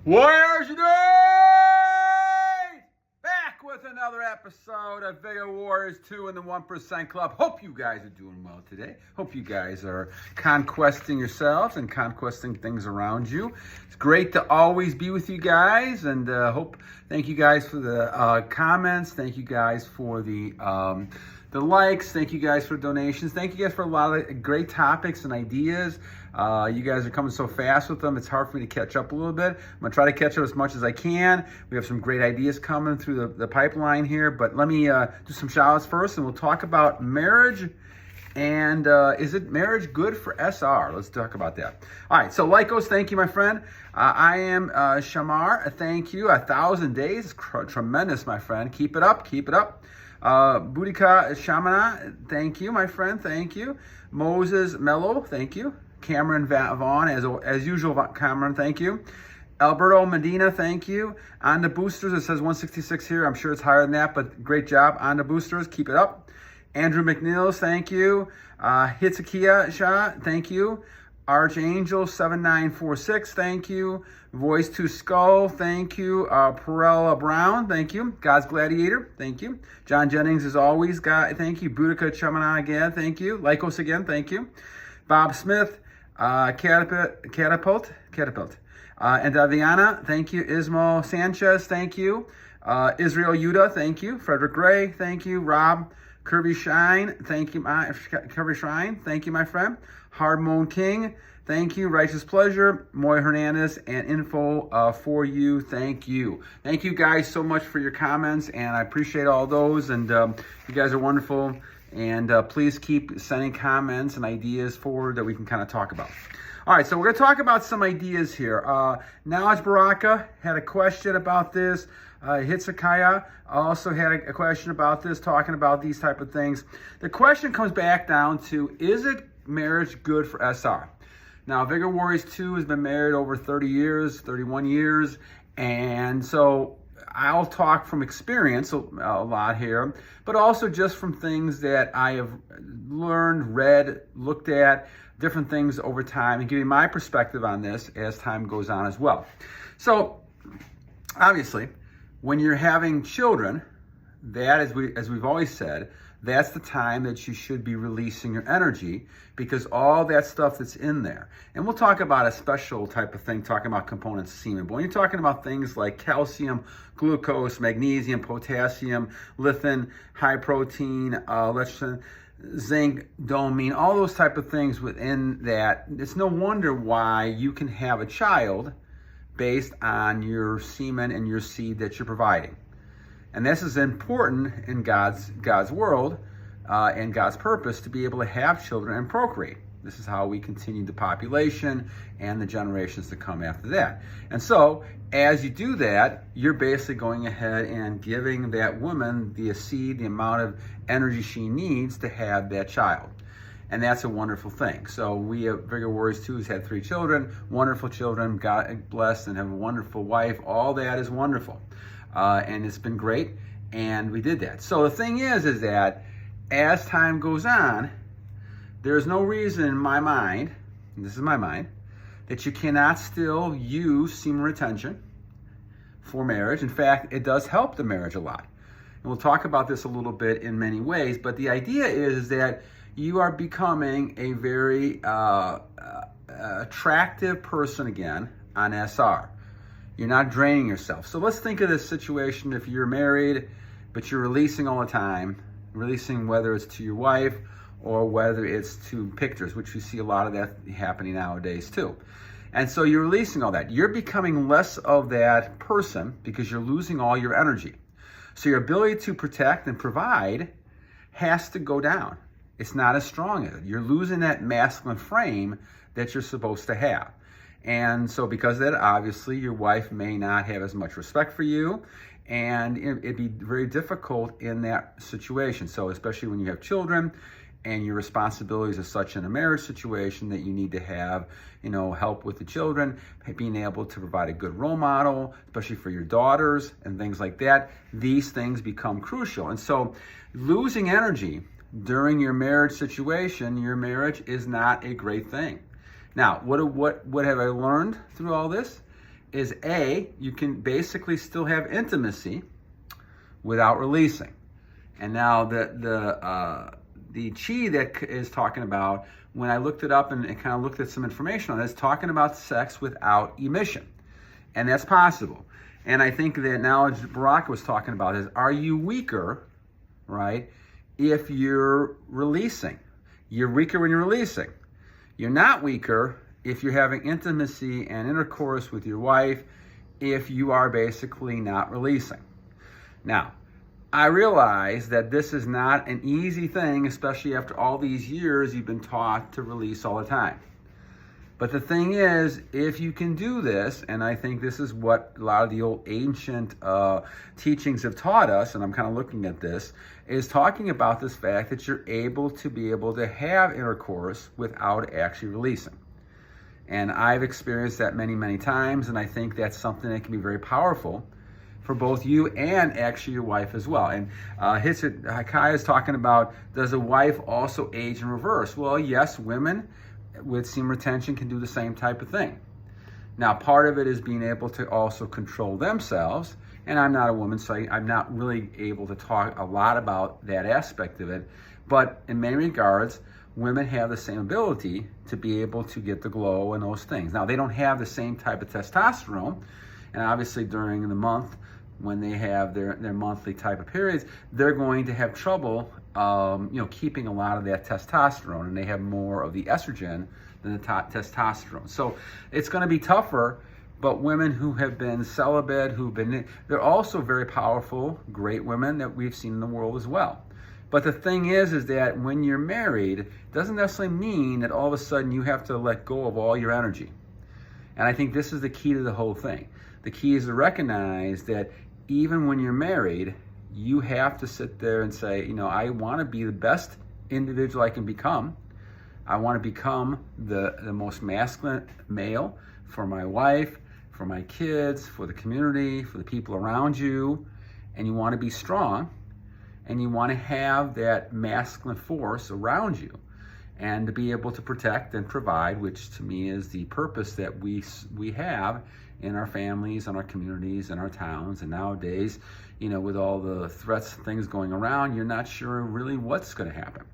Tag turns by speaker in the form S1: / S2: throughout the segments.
S1: Warriors Unite! Back with another episode of Vigor Warriors 2 in the 1% Club. Hope you guys are doing well today. Hope you guys are conquesting yourselves and conquesting things around you. It's great to always be with you guys, and thank you guys for the comments. Thank you guys for the likes. Thank you guys for donations. Thank you guys for a lot of great topics and ideas. You guys are coming so fast with them, it's hard for me to catch up a little bit. I'm going to try to catch up as much as I can. We have some great ideas coming through the pipeline here, but let me do some shout outs first, and we'll talk about marriage. And is it marriage good for SR? Let's talk about that. All right, so Lykkos, thank you, my friend. I am Shamar, thank you. 1,000 days, tremendous, my friend. Keep it up, keep it up. Buddika Chaminda, thank you, my friend, thank you. Moses Melo, thank you. Cameron Vaughn, as usual, Cameron, thank you. Alberto Medina, thank you. On the boosters, it says 166 here. I'm sure it's higher than that, but great job on the boosters. Keep it up. Andrew McNeils, thank you. Kizkiyahu, thank you. Arcangel 7946, thank you. Voice to Skull, thank you. Periellbrown, thank you. God's Gladiator, thank you. John Jennings, as always, thank you. Buddika Chaminda again, thank you. Lykkos again, thank you. Bobsmith, Capitalt, and Davioni, thank you. Ismael Sanchez, thank you. Yisrael Yehuddah, thank you. Frederick Gray, thank you. Rob, Curvy Shrine, thank you. Curvy Shrine, thank you, my friend. Hardmode King, thank you. Righteous Pleasure, Moy Hernandez, and Info for you, thank you. Thank you guys so much for your comments, and I appreciate all those, and you guys are wonderful. And please keep sending comments and ideas forward that we can kind of talk about. All right, so we're going to talk about some ideas here. Knowledge Berakah had a question about this. Hizkiyahu also had a question about this, talking about these type of things. The question comes back down to, is it marriage good for SR? Now, Vigor Warriors 2 has been married over 30 years, 31 years, and so I'll talk from experience a lot here, but also just from things that I have learned, read, looked at, different things over time, and give you my perspective on this as time goes on as well. So, obviously, when you're having children, that, as we've always said, that's the time that you should be releasing your energy, because all that stuff that's in there. And we'll talk about a special type of thing, talking about components of semen. But when you're talking about things like calcium, glucose, magnesium, potassium, lithium, high protein, lecithin, zinc, dopamine, all those type of things within that, it's no wonder why you can have a child based on your semen and your seed that you're providing. And this is important in God's world and God's purpose, to be able to have children and procreate. This is how we continue the population and the generations to come after that. And so, as you do that, you're basically going ahead and giving that woman the seed, the amount of energy she needs to have that child. And that's a wonderful thing. So we have Vigor Warriors 2 has had 3 children, wonderful children, God blessed, and have a wonderful wife. All that is wonderful. And it's been great, and we did that. So the thing is that as time goes on, there's no reason in my mind, and this is my mind, that you cannot still use semen retention for marriage. In fact, it does help the marriage a lot. And we'll talk about this a little bit in many ways, but the idea is that you are becoming a very attractive person again on SR. You're not draining yourself. So let's think of this situation if you're married, but you're releasing all the time, releasing whether it's to your wife or whether it's to pictures, which we see a lot of that happening nowadays too. And so you're releasing all that. You're becoming less of that person because you're losing all your energy. So your ability to protect and provide has to go down. It's not as strong as it. You're losing that masculine frame that you're supposed to have. And so because of that, obviously, your wife may not have as much respect for you, and it'd be very difficult in that situation. So especially when you have children and your responsibilities are such in a marriage situation that you need to have, help with the children, being able to provide a good role model, especially for your daughters and things like that, these things become crucial. And so losing energy during your marriage situation, your marriage is not a great thing. Now, what have I learned through all this? is you can basically still have intimacy without releasing. And now the chi that is talking about, when I looked it up and kind of looked at some information on this, talking about sex without emission. And that's possible. And I think that Knowledge Berakah was talking about is, are you weaker, right, if you're releasing? You're weaker when you're releasing. You're not weaker if you're having intimacy and intercourse with your wife, if you are basically not releasing. Now, I realize that this is not an easy thing, especially after all these years you've been taught to release all the time. But the thing is, if you can do this, and I think this is what a lot of the old ancient teachings have taught us, and I'm kind of looking at this, is talking about this fact that you're able to have intercourse without actually releasing. And I've experienced that many, many times, and I think that's something that can be very powerful for both you and actually your wife as well. And Hakai is talking about, does a wife also age in reverse? Well, yes, women with semen retention can do the same type of thing. Now, part of it is being able to also control themselves, and I'm not a woman, so I'm not really able to talk a lot about that aspect of it, but in many regards, women have the same ability to be able to get the glow and those things. Now, they don't have the same type of testosterone, and obviously during the month, when they have their monthly type of periods, they're going to have trouble keeping a lot of that testosterone, and they have more of the estrogen than the testosterone. So it's going to be tougher, but women who have been celibate, they're also very powerful, great women that we've seen in the world as well. But the thing is that when you're married, it doesn't necessarily mean that all of a sudden you have to let go of all your energy. And I think this is the key to the whole thing. The key is to recognize that even when you're married, you have to sit there and say, I want to be the best individual I can become. I want to become the most masculine male for my wife, for my kids, for the community, for the people around you. And you want to be strong, and you want to have that masculine force around you, and to be able to protect and provide, which to me is the purpose that we have in our families, in our communities, in our towns. And nowadays, with all the threats and things going around, you're not sure really what's going to happen.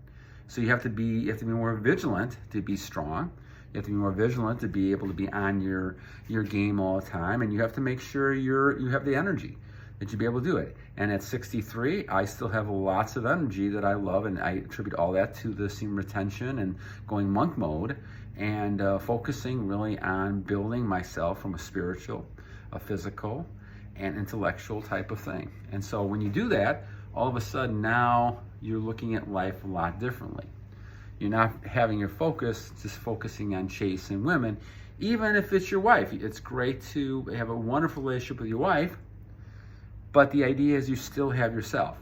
S1: So you have to be more vigilant to be strong. You have to be more vigilant to be able to be on your game all the time, and you have to make sure you have the energy that you be able to do it. And at 63, I still have lots of energy that I love, and I attribute all that to the semen retention and going monk mode, and focusing really on building myself from a spiritual, a physical, and intellectual type of thing. And so when you do that, all of a sudden now you're looking at life a lot differently. You're not having your focus just focusing on chasing women, even if it's your wife. It's great to have a wonderful relationship with your wife, but the idea is you still have yourself.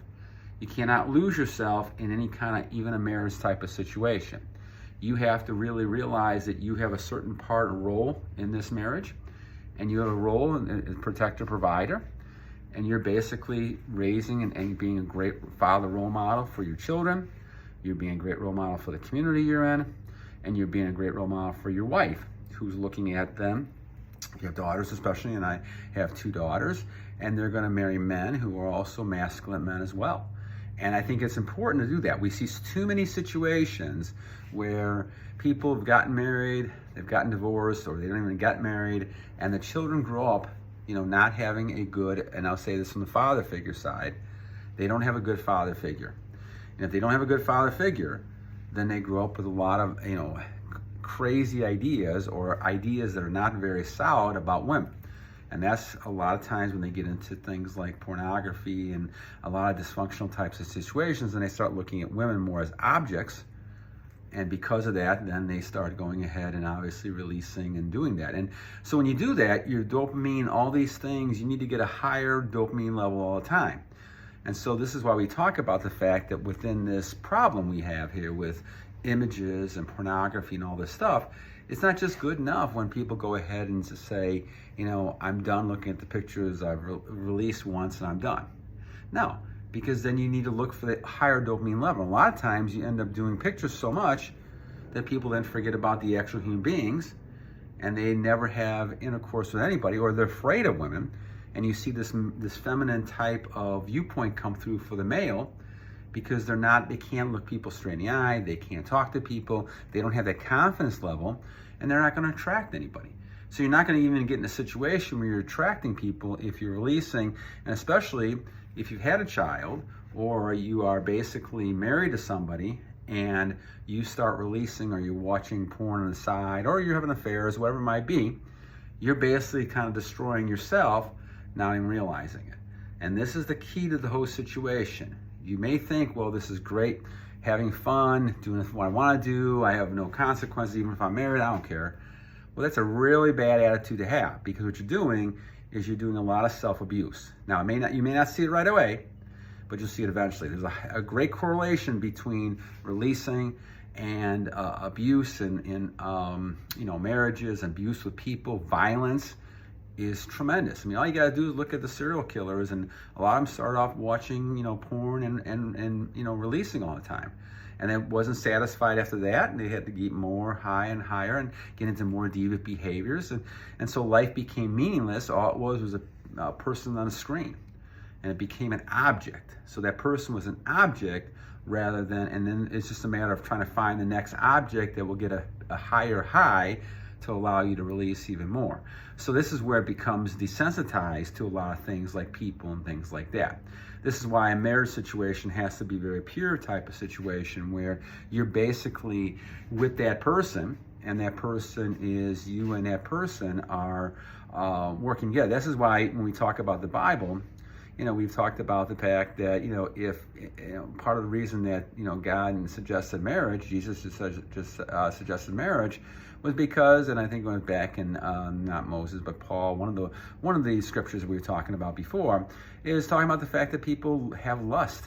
S1: You cannot lose yourself in any kind of, even a marriage type of situation. You have to really realize that you have a certain part or role in this marriage, and you have a role in protector, provider, and you're basically raising and being a great father role model for your children. You're being a great role model for the community you're in, and you're being a great role model for your wife, who's looking at them. You have daughters especially, and I have 2 daughters, and they're going to marry men who are also masculine men as well. And I think it's important to do that. We see too many situations where people have gotten married, they've gotten divorced, or they don't even get married, and the children grow up, not having a good, and I'll say this from the father figure side, they don't have a good father figure. And if they don't have a good father figure, then they grow up with a lot of, crazy ideas, or ideas that are not very solid about women. And that's a lot of times when they get into things like pornography and a lot of dysfunctional types of situations, and they start looking at women more as objects. And because of that, then they start going ahead and obviously releasing and doing that. And so when you do that, your dopamine, all these things, you need to get a higher dopamine level all the time. And so this is why we talk about the fact that within this problem we have here with images and pornography and all this stuff, it's not just good enough when people go ahead and just say, I'm done looking at the pictures I've released once and I'm done. No, because then you need to look for the higher dopamine level. A lot of times you end up doing pictures so much that people then forget about the actual human beings, and they never have intercourse with anybody, or they're afraid of women, and you see this feminine type of viewpoint come through for the male, because they can't look people straight in the eye, they can't talk to people, they don't have that confidence level, and they're not going to attract anybody. So you're not going to even get in a situation where you're attracting people if you're releasing, and especially if you've had a child, or you are basically married to somebody and you start releasing, or you're watching porn on the side, or you're having affairs, whatever it might be, you're basically kind of destroying yourself, not even realizing it. And this is the key to the whole situation. You may think, well, this is great, having fun, doing what I want to do, I have no consequences, even if I'm married, I don't care. Well, that's a really bad attitude to have, because what you're doing is you're doing a lot of self-abuse. Now, you may not see it right away, but you'll see it eventually. There's a great correlation between releasing and abuse in marriages, abuse with people, violence is tremendous. I mean, all you gotta do is look at the serial killers, and a lot of them start off watching, porn and releasing all the time. And it wasn't satisfied after that, and they had to get more high and higher and get into more deviant behaviors. And so life became meaningless. All it was a person on a screen. And it became an object. So that person was an object rather than, and then it's just a matter of trying to find the next object that will get a higher high to allow you to release even more. So this is where it becomes desensitized to a lot of things like people and things like that. This is why a marriage situation has to be a very pure type of situation, where you're basically with that person, and that person is you, and that person are working together. This is why when we talk about the Bible, we've talked about the fact that, if part of the reason that, God suggested marriage, Jesus just suggested marriage, was because, and I think it went back in, not Moses, but Paul, one of the scriptures we were talking about before, is talking about the fact that people have lust.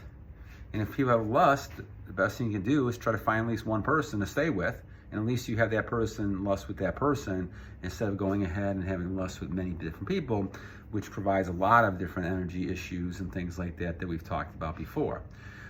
S1: And if people have lust, the best thing you can do is try to find at least one person to stay with, and at least you have that person lust with that person, instead of going ahead and having lust with many different people, which provides a lot of different energy issues and things like that we've talked about before.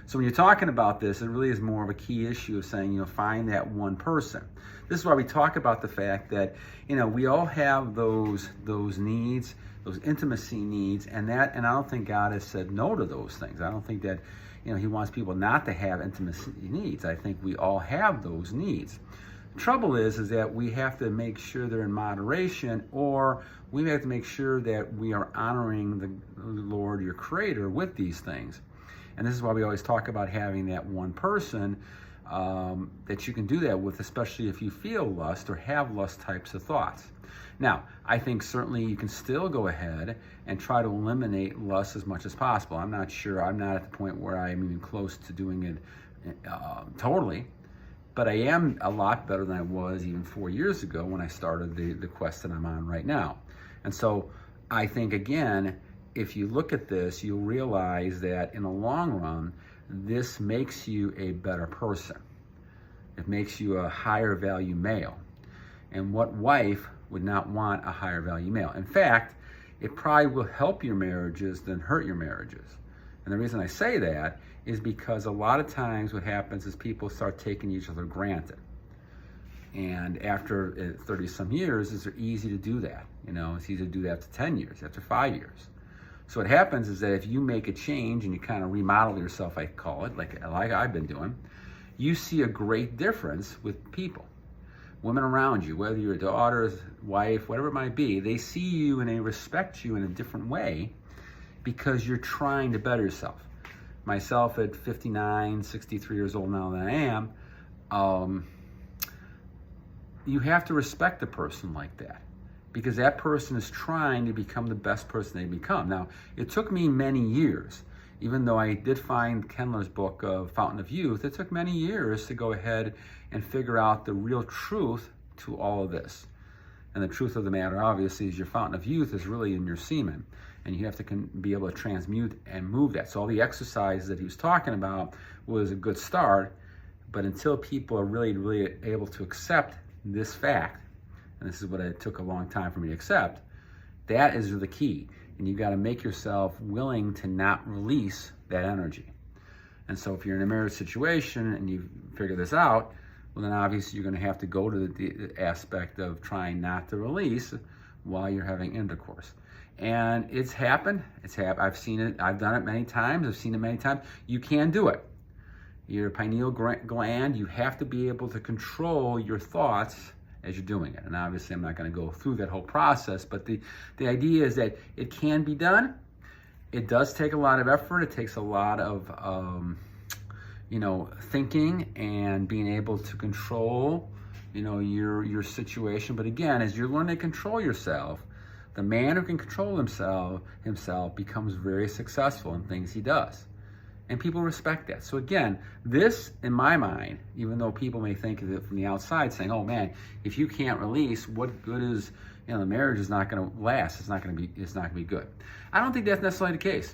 S1: So when you're talking about this, it really is more of a key issue of saying, find that one person. This is why we talk about the fact that, we all have those needs, those intimacy needs, and I don't think God has said no to those things. I don't think that, He wants people not to have intimacy needs. I think we all have those needs. The trouble is that we have to make sure they're in moderation, or we have to make sure that we are honoring the Lord, your Creator, with these things. And this is why we always talk about having that one person that you can do that with, especially if you feel lust or have lust types of thoughts. Now, I think certainly you can still go ahead and try to eliminate lust as much as possible. I'm not sure, I'm not at the point where I'm even close to doing it totally, but I am a lot better than I was even 4 years ago when I started the quest that I'm on right now. And so I think, again, if you look at this, you'll realize that in the long run, this makes you a better person. It makes you a higher value male. And what wife would not want a higher value male? In fact, it probably will help your marriages than hurt your marriages. And the reason I say that is because a lot of times what happens is people start taking each other granted. And after 30 some years, it's easy to do that. It's easy to do that after 10 years, after 5 years. So what happens is that if you make a change and you kind of remodel yourself, I call it, like I've been doing, you see a great difference with people. Women around you, whether you're a daughter, wife, whatever it might be, they see you and they respect you in a different way because you're trying to better yourself. Myself at 59, 63 years old now than I am, you have to respect a person like that, because that person is trying to become the best person they become. Now, it took me many years, even though I did find Kendler's book of Fountain of Youth, it took many years to go ahead and figure out the real truth to all of this. And the truth of the matter, obviously, is your fountain of youth is really in your semen. And you have to be able to transmute and move that. So all the exercises that he was talking about was a good start, but until people are really, really able to accept this fact, and this is what it took a long time for me to accept, that is the key. And you've got to make yourself willing to not release that energy. And so if you're in a marriage situation and you figure this out, well, then obviously you're going to have to go to the aspect of trying not to release while you're having intercourse. And it's happened. I've seen it. I've done it many times. I've seen it many times. You can do it. Your pineal gland, you have to be able to control your thoughts as you're doing it. And obviously I'm not going to go through that whole process, but the idea is that it can be done. It does take a lot of effort. It takes a lot of thinking and being able to control your situation. But again, as you're learning to control yourself, the man who can control himself becomes very successful in things he does. And people respect that. So again, this, in my mind, even though people may think of it from the outside saying, oh man, if you can't release, what good is, the marriage is not going to last. It's not going to be good. I don't think that's necessarily the case.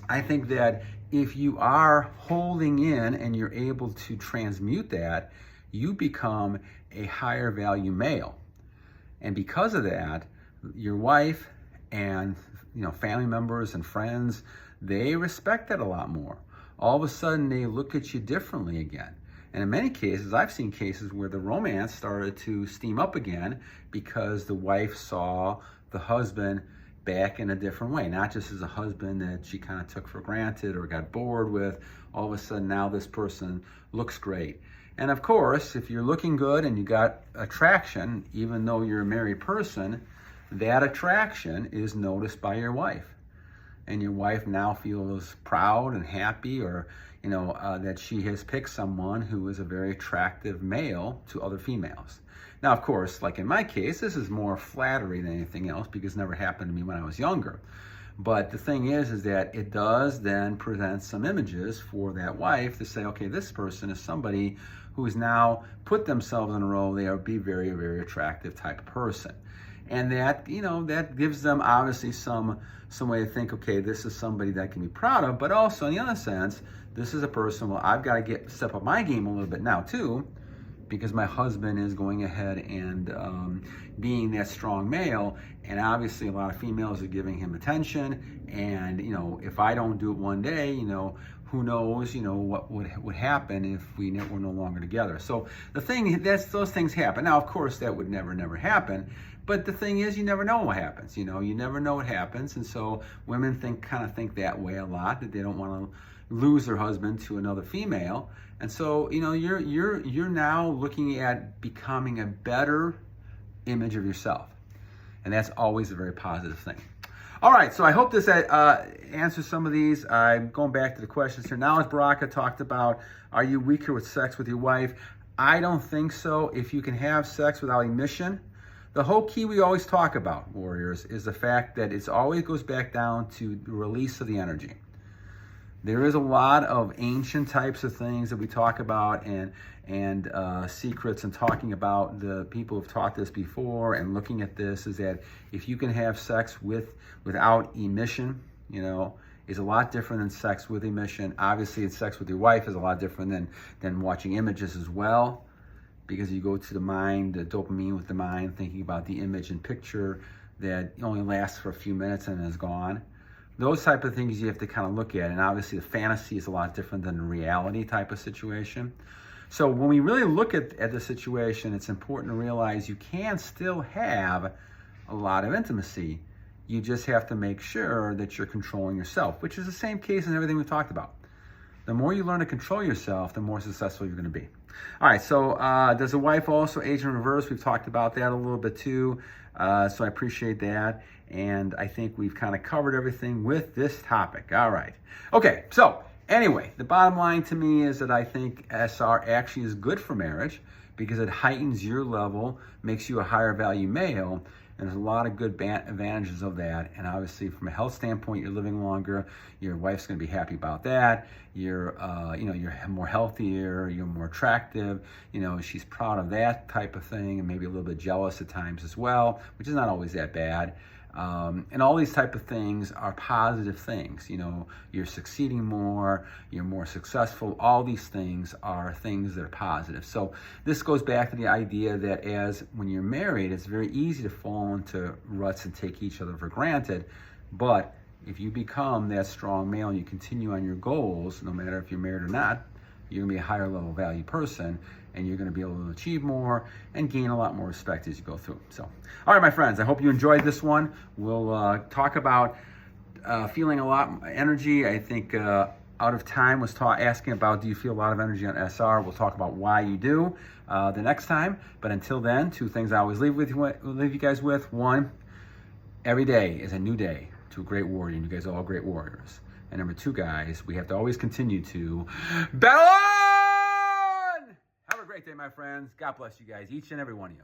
S1: I think that if you are holding in and you're able to transmute that, you become a higher value male. And because of that, your wife and family members and friends, they respect that a lot more. All of a sudden, they look at you differently again. And in many cases, I've seen cases where the romance started to steam up again because the wife saw the husband back in a different way, not just as a husband that she kind of took for granted or got bored with. All of a sudden, now this person looks great. And of course, if you're looking good and you got attraction, even though you're a married person, that attraction is noticed by your wife. And your wife now feels proud and happy, or that she has picked someone who is a very attractive male to other females. Now, of course, like in my case, this is more flattery than anything else because it never happened to me when I was younger. But the thing is that it does then present some images for that wife to say, okay, this person is somebody who has now put themselves in a role. They are be very, very attractive type of person. And that, that gives them obviously some way to think, okay, this is somebody that I can be proud of, but also in the other sense, this is a person, well, I've got to step up my game a little bit now too, because my husband is going ahead and being that strong male, and obviously a lot of females are giving him attention, and if I don't do it one day, who knows, what would happen if we were no longer together. So the thing, those things happen. Now, of course, that would never happen. But the thing is, you never know what happens. You never know what happens. And so women kind of think that way a lot, that they don't want to lose their husband to another female. And so, you're now looking at becoming a better image of yourself. And that's always a very positive thing. All right, so I hope this answers some of these. I'm going back to the questions here. Knowledge Berakah talked about, are you weaker with sex with your wife? I don't think so. If you can have sex without emission, the whole key we always talk about, warriors, is the fact that it always goes back down to the release of the energy. There is a lot of ancient types of things that we talk about and secrets and talking about the people who've taught this before and looking at this is that if you can have sex without emission, is a lot different than sex with emission. Obviously, sex with your wife is a lot different than watching images as well, because you go to the mind, the dopamine with the mind, thinking about the image and picture that only lasts for a few minutes and is gone. Those type of things you have to kind of look at. And obviously the fantasy is a lot different than the reality type of situation. So when we really look at the situation, it's important to realize you can still have a lot of intimacy. You just have to make sure that you're controlling yourself, which is the same case in everything we've talked about. The more you learn to control yourself, the more successful you're going to be. All right, so does a wife also age in reverse? We've talked about that a little bit too, so I appreciate that. And I think we've kind of covered everything with this topic. All right. Okay, so anyway, the bottom line to me is that I think SR actually is good for marriage because it heightens your level, makes you a higher value male, and there's a lot of good advantages of that. And obviously, from a health standpoint, you're living longer. Your wife's going to be happy about that. You're more healthier. You're more attractive. She's proud of that type of thing, and maybe a little bit jealous at times as well, which is not always that bad. And all these type of things are positive things. You're succeeding more, you're more successful. All these things are things that are positive. So this goes back to the idea that when you're married, it's very easy to fall into ruts and take each other for granted. But if you become that strong male and you continue on your goals, no matter if you're married or not, you're gonna be a higher level value person. and you're going to be able to achieve more and gain a lot more respect as you go through. So, all right, my friends, I hope you enjoyed this one. We'll talk about feeling a lot energy. I think Out of Time was asking about, do you feel a lot of energy on SR? We'll talk about why you do the next time. But until then, 2 things I always leave you guys with. 1, every day is a new day to a great warrior, and you guys are all great warriors. And number 2, guys, we have to always continue to battle on! Have a great day, my friends. God bless you guys, each and every one of you.